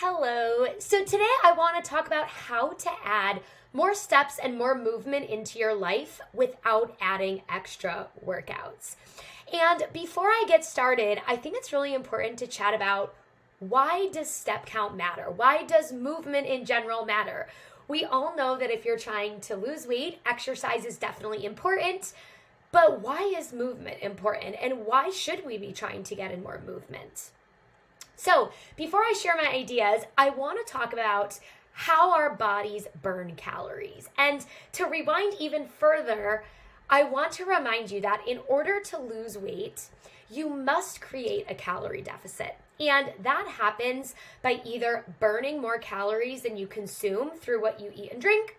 Hello. So today I want to talk about how to add more steps and more movement into your life without adding extra workouts. And before I get started, I think it's really important to chat about why does step count matter? Why does movement in general matter? We all know that if you're trying to lose weight, exercise is definitely important. But why is movement important? And why should we be trying to get in more movement? So before I share my ideas, I want to talk about how our bodies burn calories. And to rewind even further, I want to remind you that in order to lose weight, you must create a calorie deficit. And that happens by either burning more calories than you consume through what you eat and drink,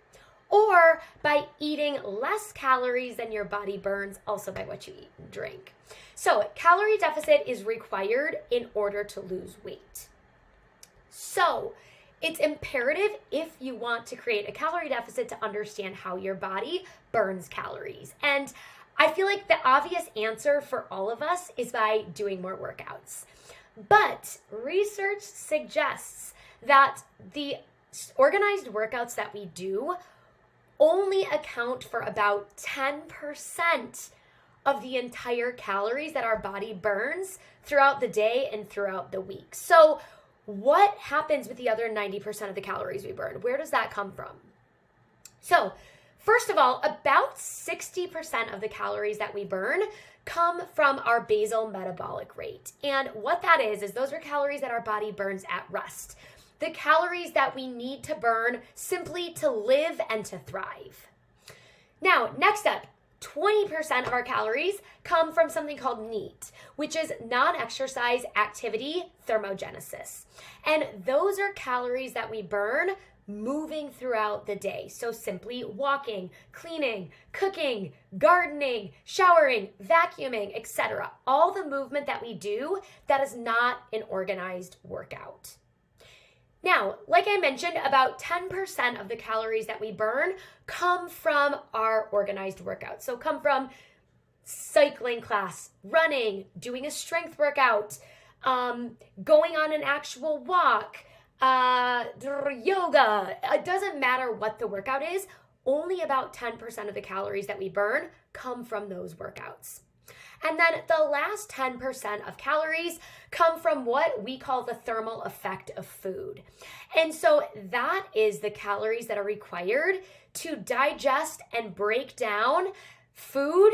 or by eating less calories than your body burns, also by what you eat and drink. So calorie deficit is required in order to lose weight. So it's imperative if you want to create a calorie deficit to understand how your body burns calories. And I feel like the obvious answer for all of us is by doing more workouts. But research suggests that the organized workouts that we do only account for about 10% of the entire calories that our body burns throughout the day and throughout the week. So what happens with the other 90% of the calories we burn? Where does that come from? So first of all, about 60% of the calories that we burn come from our basal metabolic rate. And what that is those are calories that our body burns at rest. The calories that we need to burn simply to live and to thrive. Now, next up, 20% of our calories come from something called NEAT, which is non-exercise activity thermogenesis. And those are calories that we burn moving throughout the day. So simply walking, cleaning, cooking, gardening, showering, vacuuming, etc. All the movement that we do that is not an organized workout. Now, like I mentioned, about 10% of the calories that we burn come from our organized workouts. So come from cycling class, running, doing a strength workout, going on an actual walk, yoga. It doesn't matter what the workout is. Only about 10% of the calories that we burn come from those workouts. And then the last 10% of calories come from what we call the thermal effect of food. And so that is the calories that are required to digest and break down food,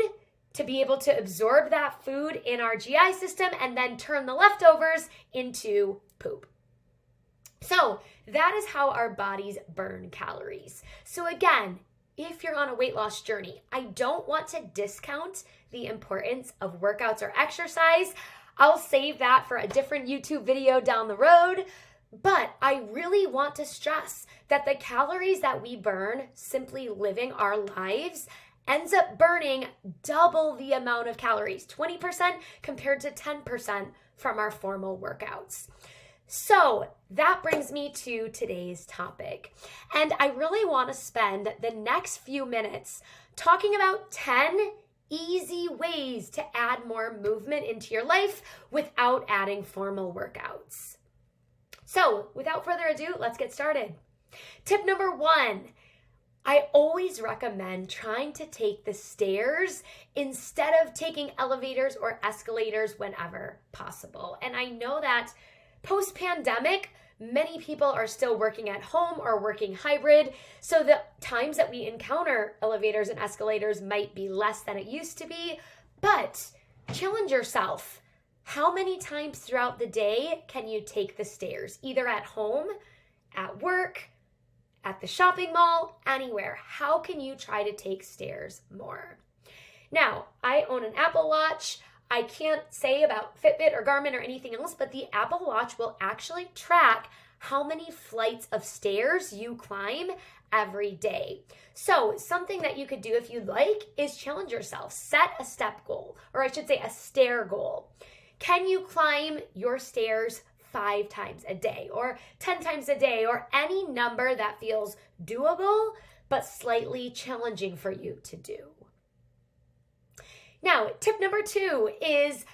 to be able to absorb that food in our GI system and then turn the leftovers into poop. So that is how our bodies burn calories. So again, if you're on a weight loss journey, I don't want to discount the importance of workouts or exercise. I'll save that for a different YouTube video down the road. But I really want to stress that the calories that we burn simply living our lives ends up burning double the amount of calories, 20% compared to 10% from our formal workouts. So that brings me to today's topic. And I really want to spend the next few minutes talking about 10 easy ways to add more movement into your life without adding formal workouts. So without further ado, let's get started. Tip number 1, I always recommend trying to take the stairs instead of taking elevators or escalators whenever possible. And I know that post-pandemic, many people are still working at home or working hybrid, so the times that we encounter elevators and escalators might be less than it used to be, but challenge yourself. How many times throughout the day can you take the stairs, either at home, at work, at the shopping mall, anywhere? How can you try to take stairs more? Now, I own an Apple Watch. I can't say about Fitbit or Garmin or anything else, but the Apple Watch will actually track how many flights of stairs you climb every day. So something that you could do if you'd like is challenge yourself. Set a step goal, or I should say a stair goal. Can you climb your stairs 5 times a day or 10 times a day, or any number that feels doable but slightly challenging for you to do? Now, tip number 2 is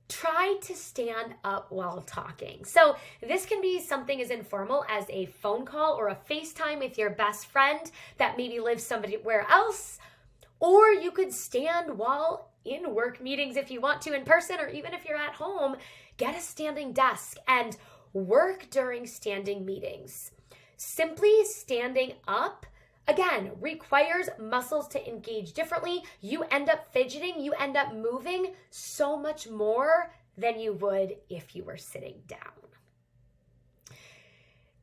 try to stand up while talking. So this can be something as informal as a phone call or a FaceTime with your best friend that maybe lives somewhere else, or you could stand while in work meetings if you want to in person, or even if you're at home, get a standing desk and work during standing meetings. Simply standing up, again, requires muscles to engage differently. You end up fidgeting, you end up moving so much more than you would if you were sitting down.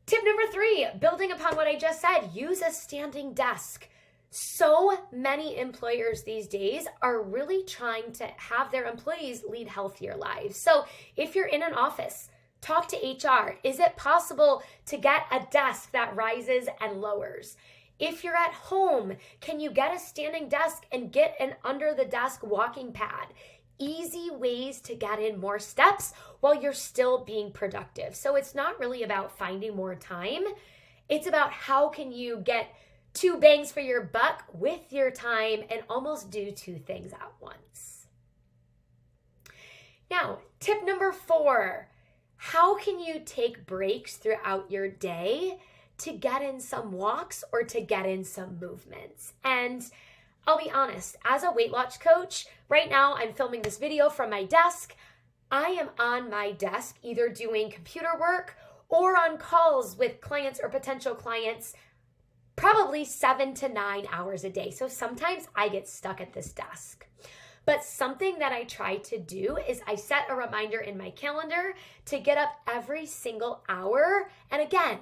Tip number 3, building upon what I just said, use a standing desk. So many employers these days are really trying to have their employees lead healthier lives. So if you're in an office, talk to HR. Is it possible to get a desk that rises and lowers? If you're at home, can you get a standing desk and get an under the desk walking pad? Easy ways to get in more steps while you're still being productive. So it's not really about finding more time. It's about how can you get 2 bangs for your buck with your time and almost do 2 things at once. Now, tip number 4, how can you take breaks throughout your day to get in some walks or to get in some movements? And I'll be honest, as a weight loss coach, right now I'm filming this video from my desk. I am on my desk either doing computer work or on calls with clients or potential clients probably 7 to 9 hours a day. So sometimes I get stuck at this desk. But something that I try to do is I set a reminder in my calendar to get up every single hour. And again,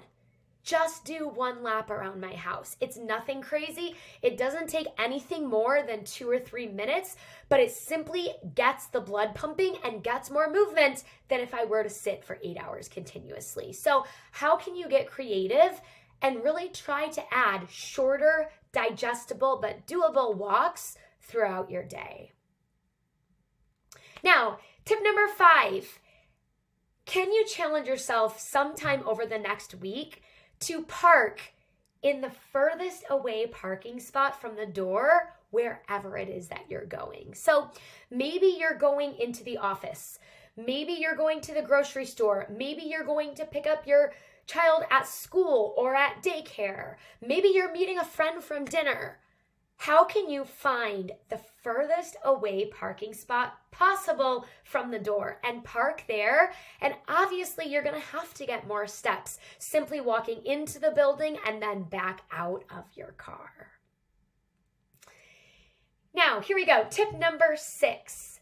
just do 1 lap around my house. It's nothing crazy. It doesn't take anything more than 2 or 3 minutes, but it simply gets the blood pumping and gets more movement than if I were to sit for 8 hours continuously. So how can you get creative and really try to add shorter, digestible, but doable walks throughout your day? Now, tip number 5, can you challenge yourself sometime over the next week to park in the furthest away parking spot from the door wherever it is that you're going? So maybe you're going into the office. Maybe you're going to the grocery store. Maybe you're going to pick up your child at school or at daycare. Maybe you're meeting a friend from dinner. How can you find the furthest away parking spot possible from the door and park there? And obviously you're going to have to get more steps simply walking into the building and then back out of your car. Now, here we go. Tip number 6,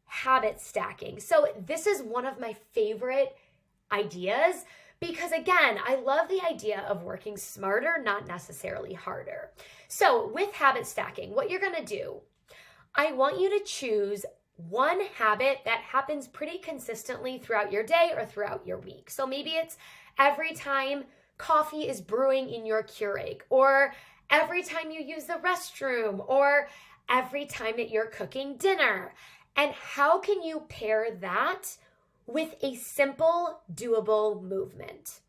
habit stacking. So this is one of my favorite ideas because, again, I love the idea of working smarter, not necessarily harder. So with habit stacking, what you're going to do, I want you to choose one habit that happens pretty consistently throughout your day or throughout your week. So maybe it's every time coffee is brewing in your Keurig, or every time you use the restroom, or every time that you're cooking dinner. And how can you pair that with a simple, doable movement?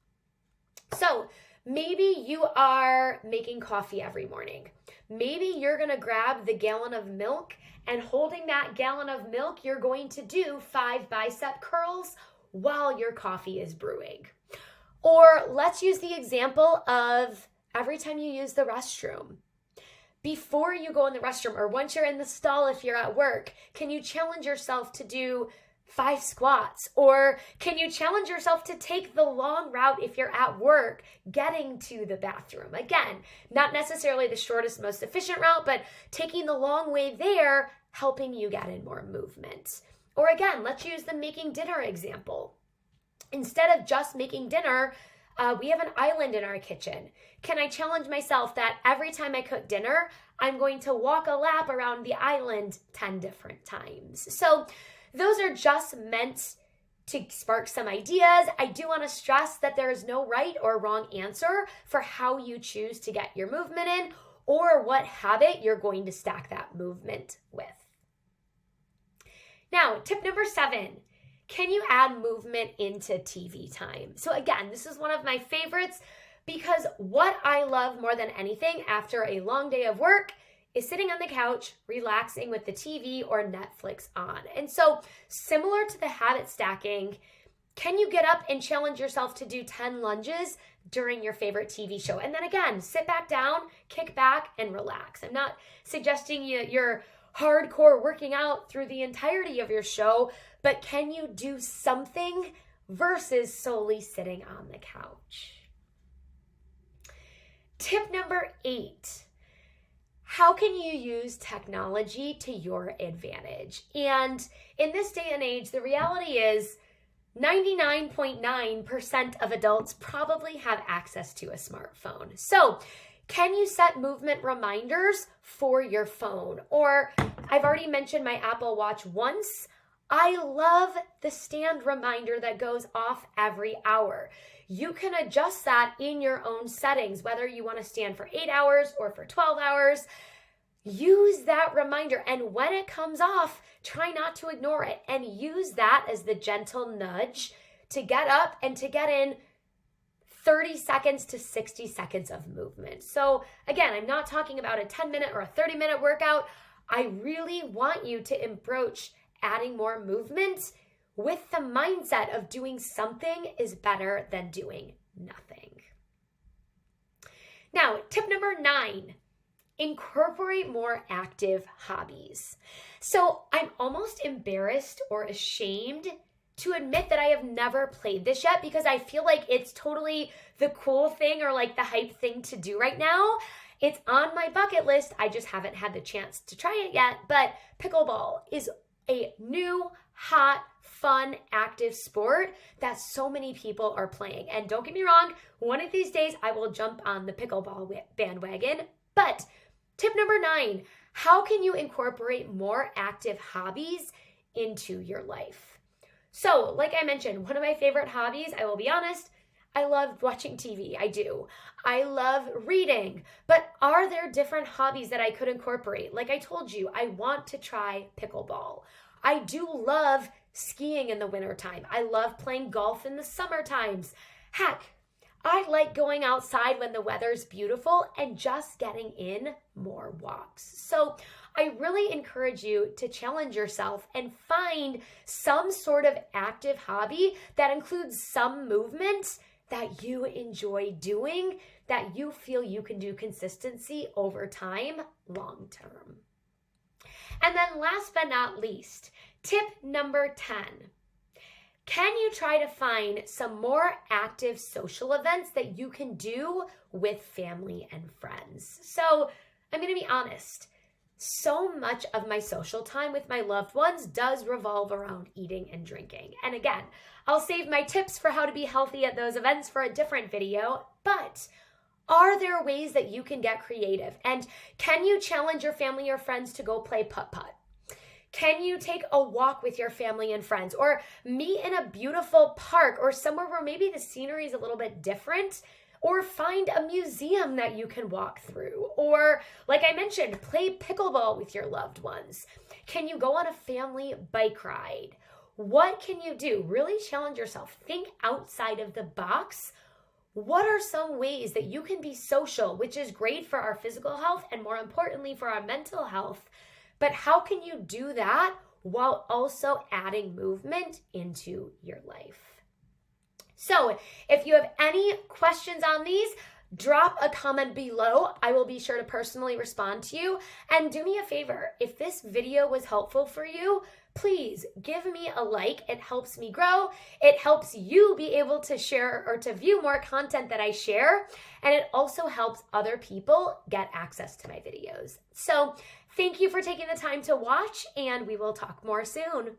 So maybe you are making coffee every morning. Maybe you're going to grab the gallon of milk, and holding that gallon of milk, you're going to do 5 bicep curls while your coffee is brewing. Or let's use the example of every time you use the restroom. Before you go in the restroom, or once you're in the stall if you're at work, can you challenge yourself to do 5 squats? Or can you challenge yourself to take the long route if you're at work getting to the bathroom? Again, not necessarily the shortest, most efficient route, but taking the long way there, helping you get in more movement. Or again, let's use the making dinner example. Instead of just making dinner, we have an island in our kitchen. Can I challenge myself that every time I cook dinner, I'm going to walk a lap around the island 10 different times? So those are just meant to spark some ideas. I do want to stress that there is no right or wrong answer for how you choose to get your movement in or what habit you're going to stack that movement with. Now, tip number 7, can you add movement into TV time? So again, this is one of my favorites because what I love more than anything after a long day of work is sitting on the couch, relaxing with the TV or Netflix on. And so, similar to the habit stacking, can you get up and challenge yourself to do 10 lunges during your favorite TV show? And then again, sit back down, kick back, and relax. I'm not suggesting you're hardcore working out through the entirety of your show, but can you do something versus solely sitting on the couch? Tip number 8. How can you use technology to your advantage? And in this day and age, the reality is 99.9% of adults probably have access to a smartphone. So, can you set movement reminders for your phone? Or I've already mentioned my Apple Watch once. I love the stand reminder that goes off every hour. You can adjust that in your own settings, whether you want to stand for 8 hours or for 12 hours. Use that reminder, and when it comes off, try not to ignore it and use that as the gentle nudge to get up and to get in 30 seconds to 60 seconds of movement. So again, I'm not talking about a 10-minute or a 30-minute workout. I really want you to approach adding more movement with the mindset of doing something is better than doing nothing. Now, tip number 9. Incorporate more active hobbies. So I'm almost embarrassed or ashamed to admit that I have never played this yet because I feel like it's totally the cool thing or like the hype thing to do right now. It's on my bucket list. I just haven't had the chance to try it yet. But pickleball is a new, hot, fun, active sport that so many people are playing. And don't get me wrong, one of these days I will jump on the pickleball bandwagon. But tip number 9, how can you incorporate more active hobbies into your life? So, like I mentioned, one of my favorite hobbies, I will be honest, I love watching TV. I do. I love reading. But are there different hobbies that I could incorporate? Like I told you, I want to try pickleball. I do love skiing in the wintertime. I love playing golf in the summer times. Heck, I like going outside when the weather's beautiful and just getting in more walks. So I really encourage you to challenge yourself and find some sort of active hobby that includes some movement that you enjoy doing, that you feel you can do consistency over time, long term. And then last but not least, tip number 10. Can you try to find some more active social events that you can do with family and friends? So I'm going to be honest. So much of my social time with my loved ones does revolve around eating and drinking. And again, I'll save my tips for how to be healthy at those events for a different video. But are there ways that you can get creative? And can you challenge your family or friends to go play putt-putt? Can you take a walk with your family and friends or meet in a beautiful park or somewhere where maybe the scenery is a little bit different, or find a museum that you can walk through, or like I mentioned, play pickleball with your loved ones? Can you go on a family bike ride? What can you do? Really challenge yourself. Think outside of the box. What are some ways that you can be social, which is great for our physical health and more importantly for our mental health? But how can you do that while also adding movement into your life? So if you have any questions on these, drop a comment below. I will be sure to personally respond to you. And do me a favor, if this video was helpful for you, please give me a like. It helps me grow. It helps you be able to share or to view more content that I share. And it also helps other people get access to my videos. So thank you for taking the time to watch, and we will talk more soon.